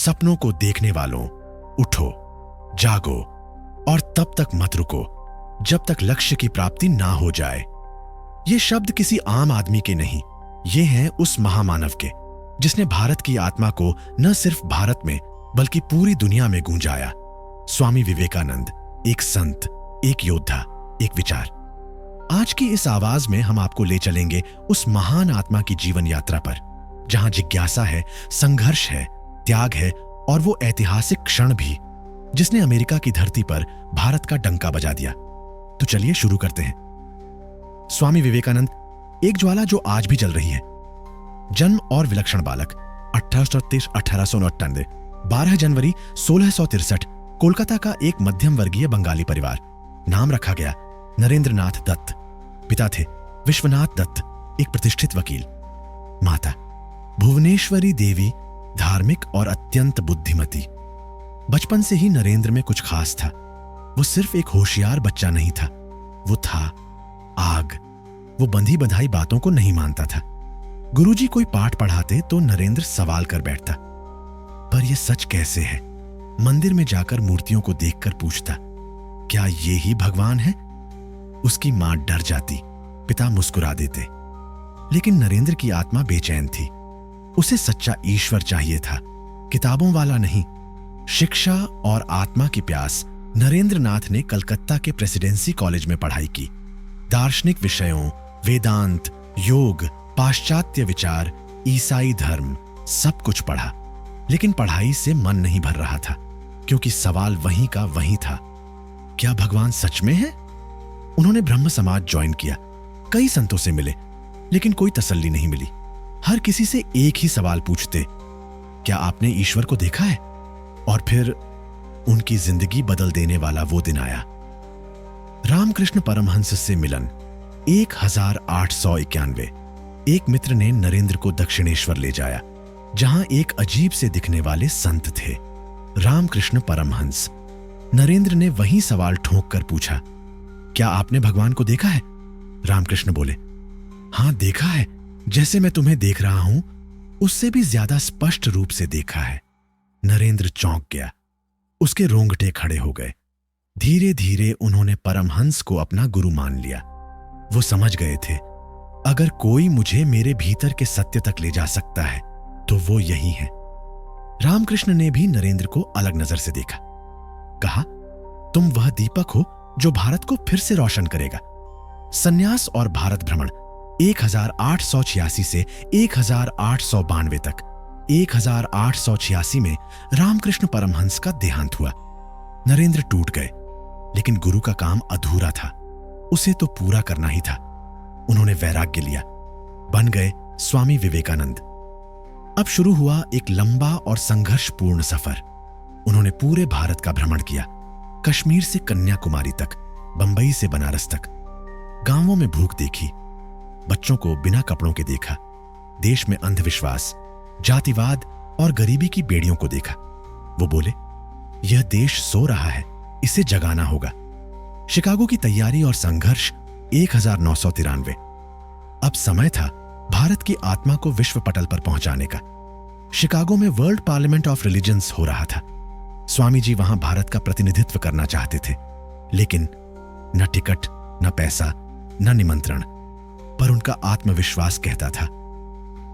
सपनों को देखने वालों, उठो, जागो और तब तक मत रुको जब तक लक्ष्य की प्राप्ति ना हो जाए। ये शब्द किसी आम आदमी के नहीं, ये हैं उस महामानव के जिसने भारत की आत्मा को न सिर्फ भारत में बल्कि पूरी दुनिया में गूंजाया। स्वामी विवेकानंद, एक संत, एक योद्धा, एक विचार। आज की इस आवाज में हम आपको ले चलेंगे उस महान आत्मा की जीवन यात्रा पर, जहां जिज्ञासा है, संघर्ष है, त्याग है और वो ऐतिहासिक क्षण भी जिसने अमेरिका की धरती पर भारत का डंका बजा दिया। तो चलिए शुरू करते हैं। स्वामी विवेकानंद, एक ज्वाला जो आज भी जल रही है। जन्म और विलक्षण बालक 1833-1899, 12 जनवरी 1663, कोलकाता का एक मध्यम वर्गीय बंगाली परिवार। नाम रखा गया नरेंद्रनाथ दत्त। पिता थे विश्वनाथ दत्त, एक प्रतिष्ठित वकील। माता भुवनेश्वरी देवी, धार्मिक और अत्यंत बुद्धिमती। बचपन से ही नरेंद्र में कुछ खास था। वो सिर्फ एक होशियार बच्चा नहीं था, वो था आग। वो बंधी बंधाई बातों को नहीं मानता था। गुरुजी कोई पाठ पढ़ाते तो नरेंद्र सवाल कर बैठता, पर यह सच कैसे है? मंदिर में जाकर मूर्तियों को देखकर पूछता, क्या ये ही भगवान है? उसकी मां डर जाती, पिता मुस्कुरा देते। लेकिन नरेंद्र की आत्मा बेचैन थी। उसे सच्चा ईश्वर चाहिए था, किताबों वाला नहीं। शिक्षा और आत्मा की प्यास। नरेंद्रनाथ ने कलकत्ता के प्रेसिडेंसी कॉलेज में पढ़ाई की। दार्शनिक विषयों, वेदांत, योग, पाश्चात्य विचार, ईसाई धर्म, सब कुछ पढ़ा। लेकिन पढ़ाई से मन नहीं भर रहा था, क्योंकि सवाल वहीं का वहीं था, क्या भगवान सच में है? उन्होंने ब्रह्म समाज ज्वाइन किया। कई संतों से मिले, लेकिन कोई तसल्ली नहीं मिली। हर किसी से एक ही सवाल पूछते, क्या आपने ईश्वर को देखा है? और फिर उनकी जिंदगी बदल देने वाला वो दिन आया। रामकृष्ण परमहंस से मिलन 1891। एक मित्र ने नरेंद्र को दक्षिणेश्वर ले जाया, जहां एक अजीब से दिखने वाले संत थे, रामकृष्ण परमहंस। नरेंद्र ने वही सवाल ठोंक कर पूछा, क्या आपने भगवान को देखा है? रामकृष्ण बोले, हां देखा है, जैसे मैं तुम्हें देख रहा हूं उससे भी ज्यादा स्पष्ट रूप से देखा है। नरेंद्र चौंक गया, उसके रोंगटे खड़े हो गए। धीरे धीरे उन्होंने परमहंस को अपना गुरु मान लिया। वो समझ गए थे, अगर कोई मुझे मेरे भीतर के सत्य तक ले जा सकता है तो वो यही है। रामकृष्ण ने भी नरेंद्र को अलग नजर से देखा। कहा, तुम वह दीपक हो जो भारत को फिर से रोशन करेगा। संन्यास और भारत भ्रमण 1886 से 1892 तक। 1886 में रामकृष्ण परमहंस का देहांत हुआ। नरेंद्र टूट गए, लेकिन गुरु का काम अधूरा था, उसे तो पूरा करना ही था। उन्होंने वैराग्य लिया, बन गए स्वामी विवेकानंद। अब शुरू हुआ एक लंबा और संघर्षपूर्ण सफर। उन्होंने पूरे भारत का भ्रमण किया, कश्मीर से कन्याकुमारी तक, बंबई से बनारस तक। गांवों में भूख देखी, बच्चों को बिना कपड़ों के देखा, देश में अंधविश्वास, जातिवाद और गरीबी की बेड़ियों को देखा। वो बोले, यह देश सो रहा है, इसे जगाना होगा। शिकागो की तैयारी और संघर्ष 1993। अब समय था भारत की आत्मा को विश्व पटल पर पहुंचाने का। शिकागो में वर्ल्ड पार्लियामेंट ऑफ रिलीजन्स हो रहा था। स्वामी जी वहां भारत का प्रतिनिधित्व करना चाहते थे, लेकिन न टिकट, न पैसा, न निमंत्रण। पर उनका आत्मविश्वास कहता था,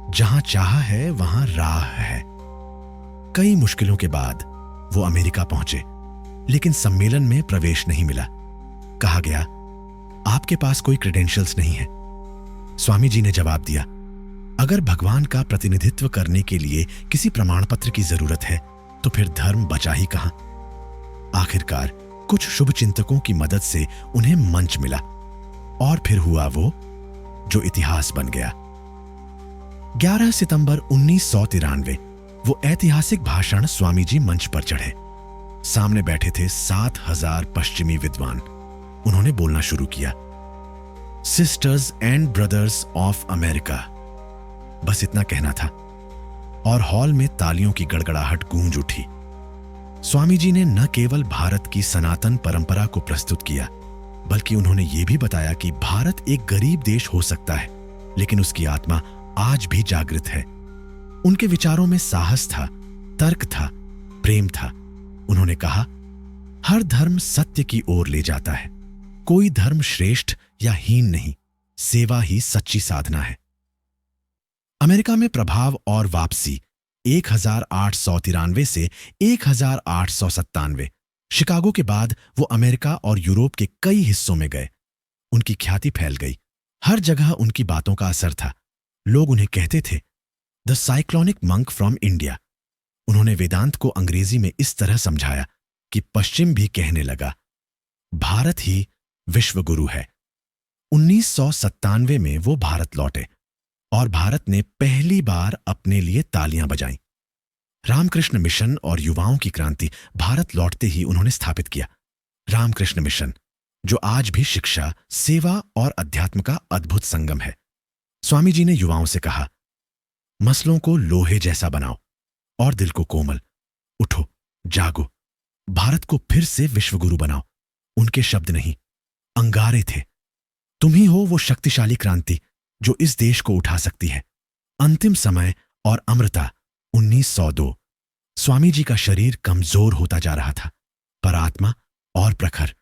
जहां चाह है वहां राह है। कई मुश्किलों के बाद वो अमेरिका पहुंचे, लेकिन सम्मेलन में प्रवेश नहीं मिला। कहा गया, आपके पास कोई क्रेडेंशियल्स नहीं है। स्वामी जी ने जवाब दिया, अगर भगवान का प्रतिनिधित्व करने के लिए किसी प्रमाण पत्र की जरूरत है तो फिर धर्म बचा ही कहां। आखिरकार कुछ शुभ चिंतकों की मदद से उन्हें मंच मिला, और फिर हुआ वो जो इतिहास बन गया। 11 सितंबर 1993 वो ऐतिहासिक भाषण स्वामी जी मंच पर चढ़े। सामने बैठे थे 7000 पश्चिमी विद्वान। उन्होंने बोलना शुरू किया, sisters and brothers of America. बस इतना कहना था, और हॉल में तालियों की गड़गड़ाहट गूंज उठी। स्वामी जी ने न केवल भारत की सनातन परंपरा को प्रस्तुत किया, बल्कि उन्होंने ये भी बताया कि भारत एक गरीब देश हो सकता है, लेकिन उसकी आत्मा आज भी जागृत है। उनके विचारों में साहस था, तर्क था प्रेम था। उन्होंने कहा, हर धर्म सत्य की ओर ले जाता है। कोई धर्म श्रेष्ठ या हीन नहीं, सेवा ही सच्ची साधना है। अमेरिका में प्रभाव और वापसी 1893 से 1897। शिकागो के बाद वो अमेरिका और यूरोप के कई हिस्सों में गए। उनकी ख्याति फैल गई। हर जगह उनकी बातों का असर था। लोग उन्हें कहते थे the cyclonic monk from India. उन्होंने वेदांत को अंग्रेजी में इस तरह समझाया कि पश्चिम भी कहने लगा, भारत ही विश्व गुरु है। 1997 में वो भारत लौटे और भारत ने पहली बार अपने लिए तालियां बजाईं। रामकृष्ण मिशन और युवाओं की क्रांति भारत लौटते ही उन्होंने स्थापित किया। रामकृष्ण मिशन, जो आज भी शिक्षा, सेवा और अध्यात्म का अद्भुत संगम है। स्वामी जी ने युवाओं से कहा, मसलों को लोहे जैसा बनाओ और दिल को कोमल। उठो, जागो, भारत को फिर से विश्वगुरु बनाओ। उनके शब्द नहीं, अंगारे थे। तुम ही हो वो शक्तिशाली क्रांति जो इस देश को उठा सकती है। अंतिम समय और अमृता 1902। स्वामी जी का शरीर कमजोर होता जा रहा था, पर आत्मा और प्रखर।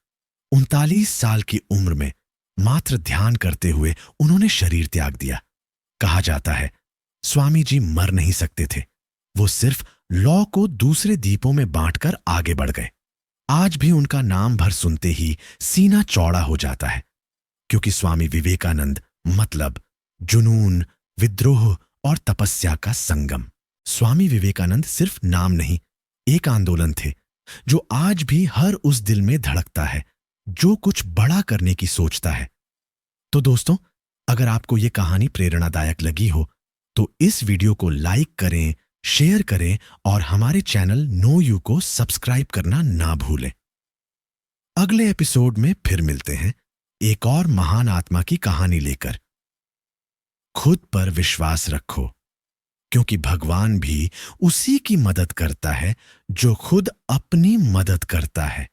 39 साल की उम्र में मात्र ध्यान करते हुए उन्होंने शरीर त्याग दिया। कहा जाता है स्वामी जी मर नहीं सकते थे, वो सिर्फ लौ को दूसरे दीपों में बांटकर आगे बढ़ गए। आज भी उनका नाम भर सुनते ही सीना चौड़ा हो जाता है, क्योंकि स्वामी विवेकानंद मतलब जुनून, विद्रोह और तपस्या का संगम। स्वामी विवेकानंद सिर्फ नाम नहीं, एक आंदोलन थे जो आज भी हर उस दिल में धड़कता है जो कुछ बड़ा करने की सोचता है। तो दोस्तों, अगर आपको ये कहानी प्रेरणादायक लगी हो तो इस वीडियो को लाइक करें, शेयर करें और हमारे चैनल नो यू को सब्सक्राइब करना ना भूलें। अगले एपिसोड में फिर मिलते हैं एक और महान आत्मा की कहानी लेकर। खुद पर विश्वास रखो, क्योंकि भगवान भी उसी की मदद करता है जो खुद अपनी मदद करता है।